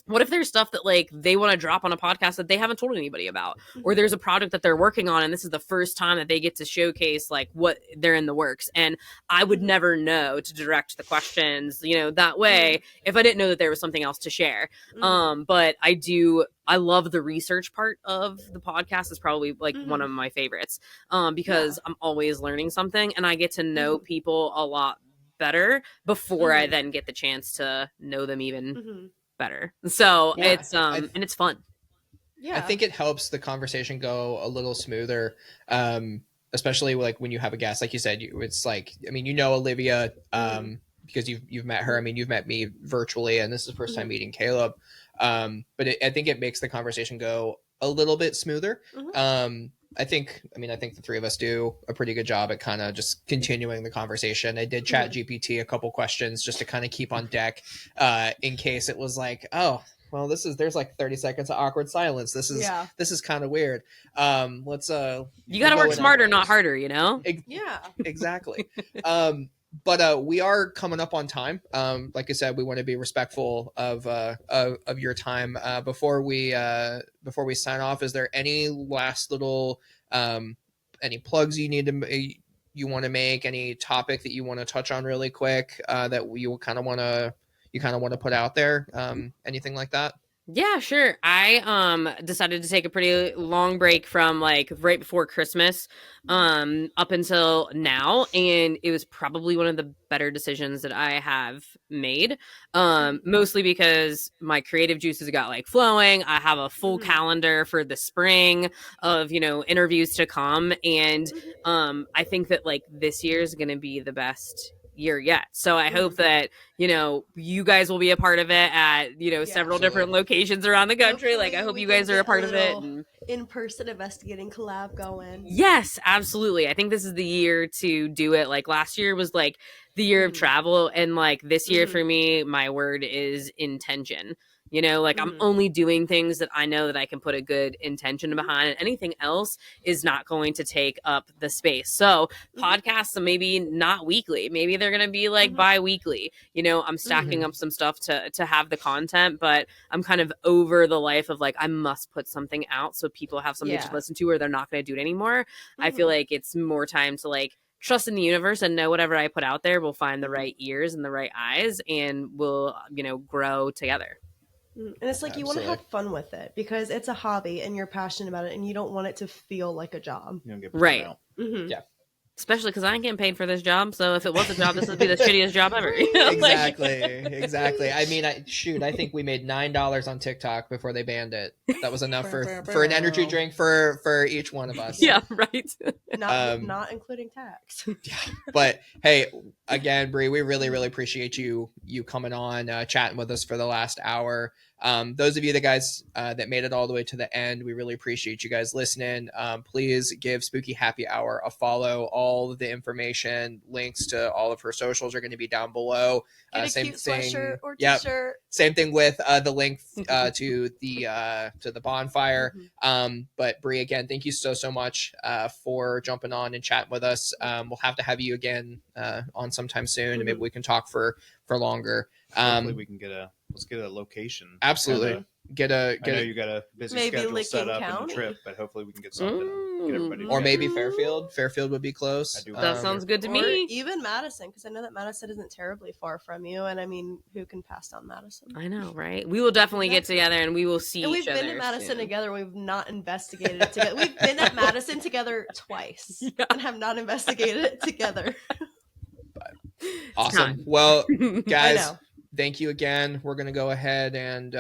what if there's stuff that like they want to drop on a podcast that they haven't told anybody about, or there's a project that they're working on and this is the first time that they get to showcase like what they're in the works, and I would never know to direct the questions, you know, that way if I didn't know that there was something else to share. But I love the research part of the podcast is probably like one of my favorites, because I'm always learning something and I get to know people a lot better before I then get the chance to know them even better. So it's and it's fun. I think it helps the conversation go a little smoother, especially like when you have a guest, like you said. It's like, I mean, you know, Olivia, because you've met her. I mean, you've met me virtually, and this is the first time meeting Caleb. But I think it makes the conversation go a little bit smoother. I think the three of us do a pretty good job at kind of just continuing the conversation. I did chat GPT a couple questions just to kind of keep on deck, in case it was like, oh, well, there's like 30 seconds of awkward silence. This is kind of weird. Let's you got to work smarter, not harder, you know? Exactly. But we are coming up on time. Like I said, we want to be respectful of your time. Before we sign off, is there any last little any plugs you want to make? Any topic that you want to touch on really quick that you kind of want to put out there? Anything like that? Yeah, sure. I decided to take a pretty long break from like right before Christmas up until now, and it was probably one of the better decisions that I have made, mostly because my creative juices got like flowing. I have a full calendar for the spring of, you know, interviews to come, and I think that like this year is going to be the best year yet. So I hope that, you know, you guys will be a part of it at, you know, several different locations around the country. Hopefully, like I hope you guys are a part of it. And in-person investigating collab going. Yes, absolutely. I think this is the year to do it. Like last year was like the year of travel, and like this year for me, my word is intention. You know, like I'm only doing things that I know that I can put a good intention behind, and anything else is not going to take up the space. So podcasts, maybe not weekly, maybe they're going to be like bi-weekly. You know, I'm stacking up some stuff to have the content, but I'm kind of over the life of like, I must put something out so people have something to listen to, or they're not going to do it anymore. I feel like it's more time to like trust in the universe and know whatever I put out there will find the right ears and the right eyes, and will, you know, grow together. And it's like you want to have fun with it because it's a hobby and you're passionate about it, and you don't want it to feel like a job. You don't get right. Yeah. Especially because I ain't getting paid for this job. So if it was a job, this would be the shittiest job ever. You know? Exactly. I mean, I think we made $9 on TikTok before they banned it. That was enough for an energy drink for each one of us. Yeah, right. Not including tax. Yeah. But hey, again, Bree, we really, really appreciate you coming on, chatting with us for the last hour. Those of you, the guys that made it all the way to the end, we really appreciate you guys listening. Please give Spooky Happy Hour a follow. All of the information, links to all of her socials are going to be down below. Get a same cute thing. Sweatshirt or t-shirt. Same thing with the link to the bonfire. But Bree, again, thank you so much for jumping on and chatting with us. We'll have to have you again on sometime soon, and maybe we can talk for longer. Hopefully we can let's get a location. Absolutely. I know you got a busy schedule set up and a trip, but hopefully we can get something. everybody Or maybe together. Fairfield would be close. That sounds good to or me. even Madison, because I know that Madison isn't terribly far from you, and I mean, who can pass down Madison? I know, right? We will definitely get together and we will see and each other. We've been to Madison soon. together. We've not investigated it together. We've been at Madison together twice and have not investigated it together. Awesome. Time. Well, I guys, know. thank you again. We're going to go ahead and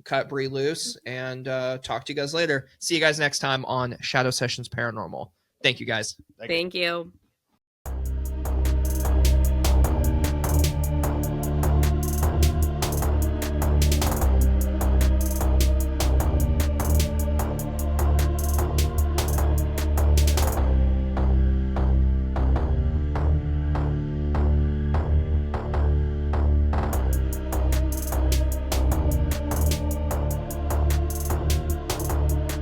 cut Bree loose and talk to you guys later. See you guys next time on Shadow Sessions Paranormal. Thank you, guys. Thank you.